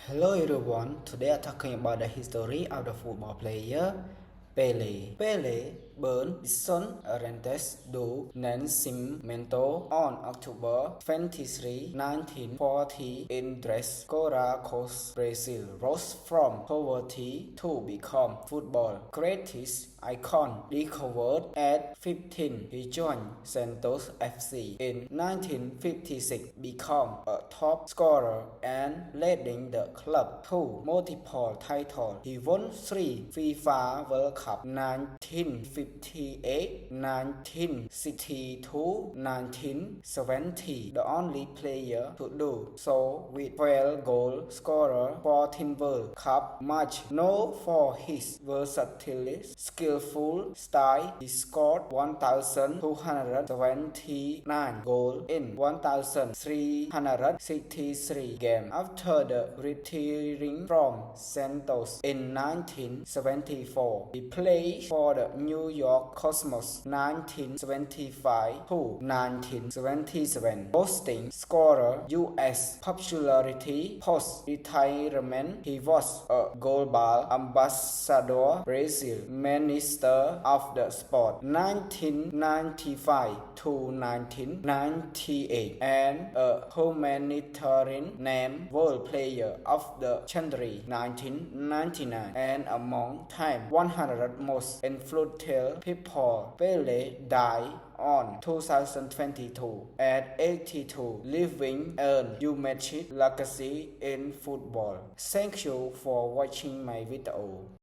Hello everyone, today I'm talking about the history of the football player Pele. Pele born Edson Arantes do Nascimento on October 23, 1940 in Tres Corações, Brazil. Rose from poverty to become football greatest icon. Recovered at 15, he joined Santos FC in 1956, become a top scorer and leading the club to multiple titles. He won 3 FIFA World Cup 1958, 1962, 1970, the only player to do so with 12 goal scorer 14 World Cup match. Known for his versatility, skillful style, he scored 1,279 goals in 1,363 games. After the retiring from Santos in 1974, he played for the New York Cosmos 1975 to 1977, boasting scorer U.S. popularity post-retirement. He was a global ambassador, Brazil Minister of the Sport 1995 to 1998, and a humanitarian named World Player of the Century 1999, and among time 100 most influential people. Pele died on 2022 at 82, leaving an huge legacy in football. Thank you for watching my video.